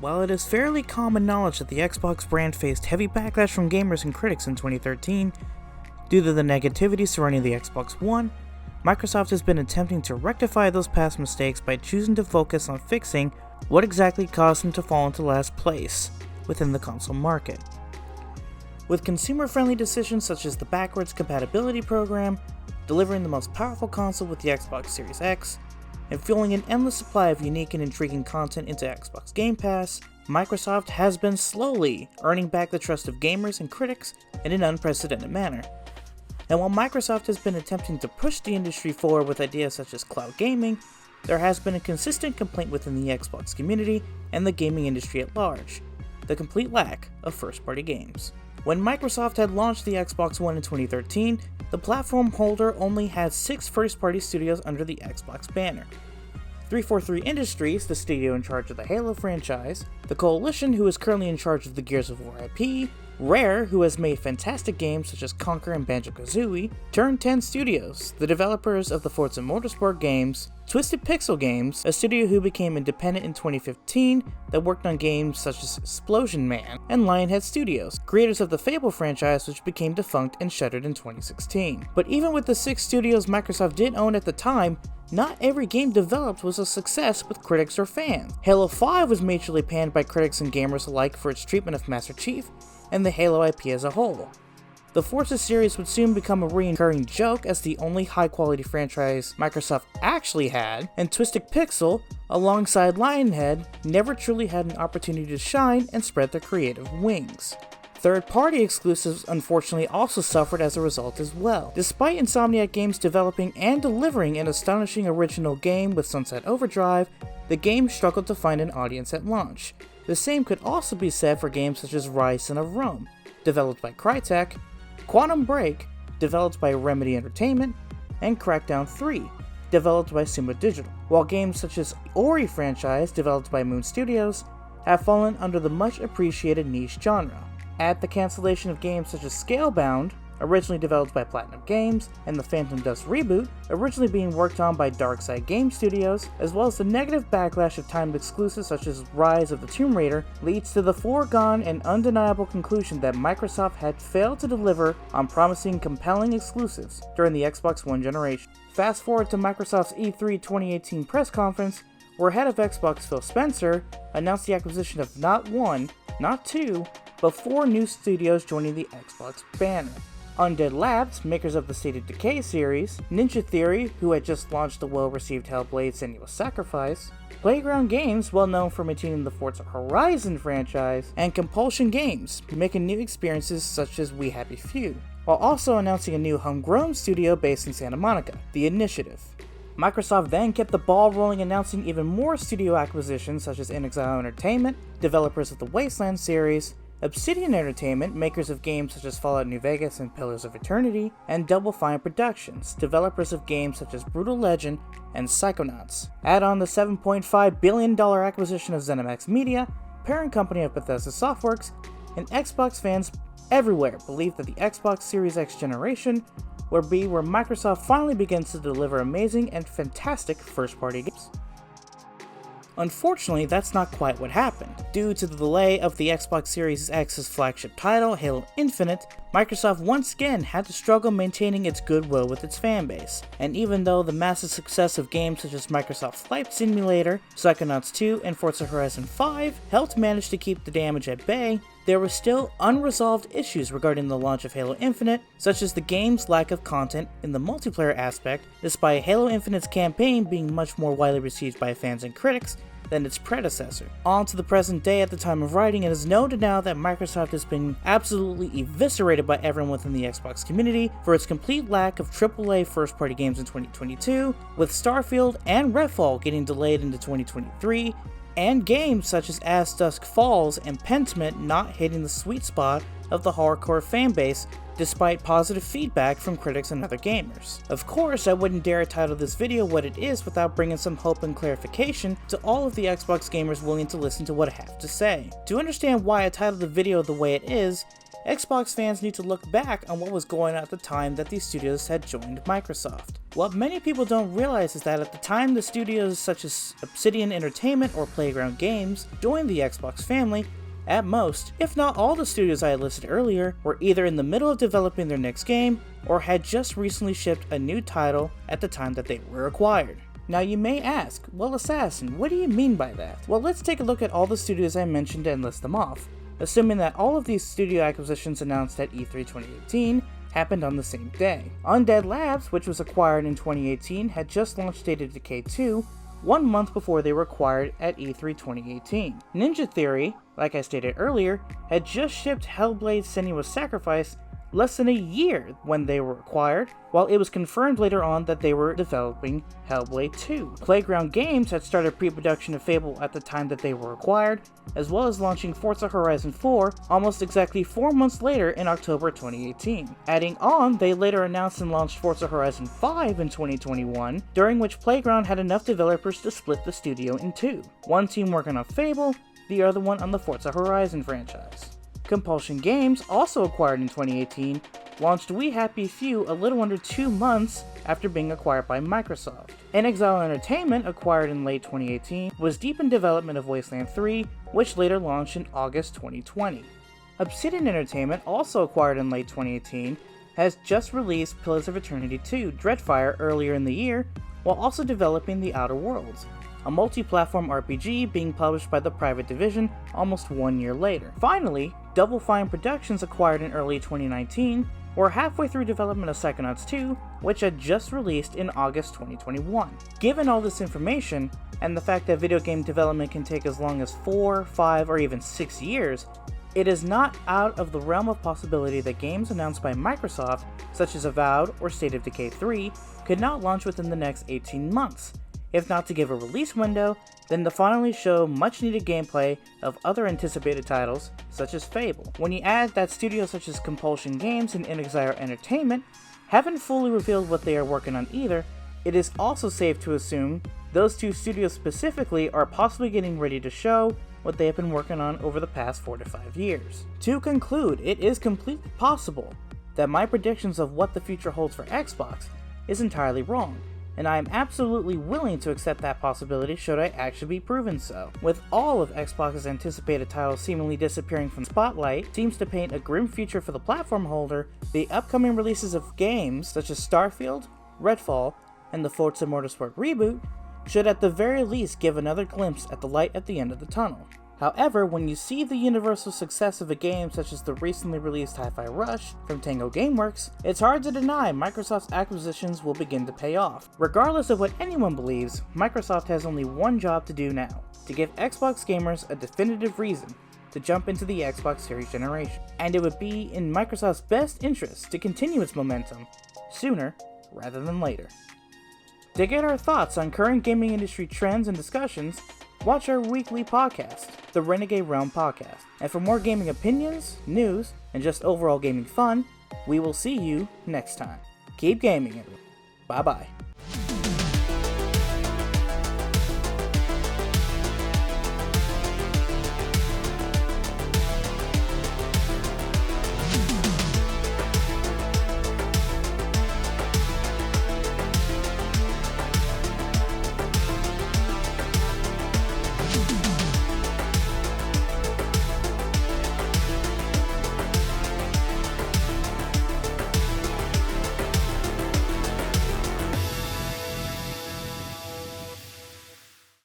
While it is fairly common knowledge that the Xbox brand faced heavy backlash from gamers and critics in 2013 due to the negativity surrounding the Xbox One, Microsoft has been attempting to rectify those past mistakes by choosing to focus on fixing what exactly caused them to fall into last place within the console market. With consumer-friendly decisions such as the backwards compatibility program, delivering the most powerful console with the Xbox Series X, and fueling an endless supply of unique and intriguing content into Xbox Game Pass, Microsoft has been slowly earning back the trust of gamers and critics in an unprecedented manner. And while Microsoft has been attempting to push the industry forward with ideas such as cloud gaming, there has been a consistent complaint within the Xbox community and the gaming industry at large: the complete lack of first-party games. When Microsoft had launched the Xbox One in 2013, the platform holder only had 6 first-party studios under the Xbox banner. 343 Industries, the studio in charge of the Halo franchise, the Coalition, who is currently in charge of the Gears of War IP, Rare, who has made fantastic games such as Conquer and Banjo-Kazooie, Turn 10 Studios, the developers of the Forza Motorsport games, Twisted Pixel Games, a studio who became independent in 2015 that worked on games such as Explosion Man, and Lionhead Studios, creators of the Fable franchise, which became defunct and shuttered in 2016. But even with the 6 studios Microsoft did own at the time, not every game developed was a success with critics or fans. Halo 5 was majorly panned by critics and gamers alike for its treatment of Master Chief and the Halo IP as a whole. The Forza series would soon become a recurring joke as the only high-quality franchise Microsoft actually had, and Twisted Pixel, alongside Lionhead, never truly had an opportunity to shine and spread their creative wings. Third-party exclusives unfortunately also suffered as a result as well. Despite Insomniac Games developing and delivering an astonishing original game with Sunset Overdrive, the game struggled to find an audience at launch. The same could also be said for games such as Rise Son of Rome, developed by Crytek, Quantum Break, developed by Remedy Entertainment, and Crackdown 3, developed by Sumo Digital, while games such as Ori franchise, developed by Moon Studios, have fallen under the much appreciated niche genre. Add the cancellation of games such as Scalebound, originally developed by Platinum Games, and the Phantom Dust reboot, originally being worked on by Darkside Game Studios, as well as the negative backlash of timed exclusives such as Rise of the Tomb Raider, leads to the foregone and undeniable conclusion that Microsoft had failed to deliver on promising compelling exclusives during the Xbox One generation. Fast forward to Microsoft's E3 2018 press conference, where head of Xbox Phil Spencer announced the acquisition of not 1, not 2, but 4 new studios joining the Xbox banner. Undead Labs, makers of the State of Decay series, Ninja Theory, who had just launched the well-received Hellblade: Senua's Sacrifice, Playground Games, well known for maintaining the Forza Horizon franchise, and Compulsion Games, making new experiences such as We Happy Few, while also announcing a new homegrown studio based in Santa Monica, The Initiative. Microsoft then kept the ball rolling, announcing even more studio acquisitions such as inXile Entertainment, developers of the Wasteland series, Obsidian Entertainment, makers of games such as Fallout New Vegas and Pillars of Eternity, and Double Fine Productions, developers of games such as Brutal Legend and Psychonauts. Add on the $7.5 billion acquisition of ZeniMax Media, parent company of Bethesda Softworks, and Xbox fans everywhere believe that the Xbox Series X generation will be where Microsoft finally begins to deliver amazing and fantastic first-party games. Unfortunately, that's not quite what happened. Due to the delay of the Xbox Series X's flagship title, Halo Infinite, Microsoft once again had to struggle maintaining its goodwill with its fanbase. And even though the massive success of games such as Microsoft Flight Simulator, Psychonauts 2, and Forza Horizon 5 helped manage to keep the damage at bay, there were still unresolved issues regarding the launch of Halo Infinite, such as the game's lack of content in the multiplayer aspect, despite Halo Infinite's campaign being much more widely received by fans and critics than its predecessor. On to the present day at the time of writing, it is noted now that Microsoft has been absolutely eviscerated by everyone within the Xbox community for its complete lack of AAA first-party games in 2022, with Starfield and Redfall getting delayed into 2023, and games such as Dusk Falls and Pentiment not hitting the sweet spot of the hardcore fanbase despite positive feedback from critics and other gamers. Of course, I wouldn't dare title this video what it is without bringing some hope and clarification to all of the Xbox gamers willing to listen to what I have to say. To understand why I titled the video the way it is, Xbox fans need to look back on what was going on at the time that these studios had joined Microsoft. What many people don't realize is that at the time the studios such as Obsidian Entertainment or Playground Games joined the Xbox family, at most, if not all the studios I had listed earlier, were either in the middle of developing their next game or had just recently shipped a new title at the time that they were acquired. Now you may ask, well Assassin, what do you mean by that? Well, let's take a look at all the studios I mentioned and list them off, assuming that all of these studio acquisitions announced at E3 2018 happened on the same day. Undead Labs, which was acquired in 2018, had just launched State of Decay 2 1 month before they were acquired at E3 2018. Ninja Theory, like I stated earlier, had just shipped Hellblade: Senua's Sacrifice less than a year when they were acquired, while it was confirmed later on that they were developing Hellblade 2. Playground Games had started pre-production of Fable at the time that they were acquired, as well as launching Forza Horizon 4 almost exactly 4 months later in October 2018. Adding on, they later announced and launched Forza Horizon 5 in 2021, during which Playground had enough developers to split the studio in two. One team working on Fable, the other one on the Forza Horizon franchise. Compulsion Games, also acquired in 2018, launched We Happy Few a little under 2 months after being acquired by Microsoft. inXile Entertainment, acquired in late 2018, was deep in development of Wasteland 3, which later launched in August 2020. Obsidian Entertainment, also acquired in late 2018, has just released Pillars of Eternity 2 Dreadfire earlier in the year, while also developing The Outer Worlds, a multi-platform RPG being published by the Private Division almost 1 year later. Finally, Double Fine Productions, acquired in early 2019, were halfway through development of Psychonauts 2, which had just released in August 2021. Given all this information, and the fact that video game development can take as long as 4, 5, or even 6 years, it is not out of the realm of possibility that games announced by Microsoft, such as Avowed or State of Decay 3, could not launch within the next 18 months. If not to give a release window, then to finally show much needed gameplay of other anticipated titles, such as Fable. When you add that studios such as Compulsion Games and inXile Entertainment haven't fully revealed what they are working on either, it is also safe to assume those two studios specifically are possibly getting ready to show what they have been working on over the past 4 to 5 years. To conclude, it is completely possible that my predictions of what the future holds for Xbox is entirely wrong, and I am absolutely willing to accept that possibility should I actually be proven so. With all of Xbox's anticipated titles seemingly disappearing from the spotlight seems to paint a grim future for the platform holder, the upcoming releases of games such as Starfield, Redfall, and the Forza Motorsport reboot should at the very least give another glimpse at the light at the end of the tunnel. However, when you see the universal success of a game such as the recently released Hi-Fi Rush from Tango Gameworks, it's hard to deny Microsoft's acquisitions will begin to pay off. Regardless of what anyone believes, Microsoft has only one job to do now, to give Xbox gamers a definitive reason to jump into the Xbox Series generation. And it would be in Microsoft's best interest to continue its momentum sooner rather than later. To get our thoughts on current gaming industry trends and discussions, watch our weekly podcast, the Renegade Realm Podcast. And for more gaming opinions, news, and just overall gaming fun, we will see you next time. Keep gaming, everyone. Bye-bye.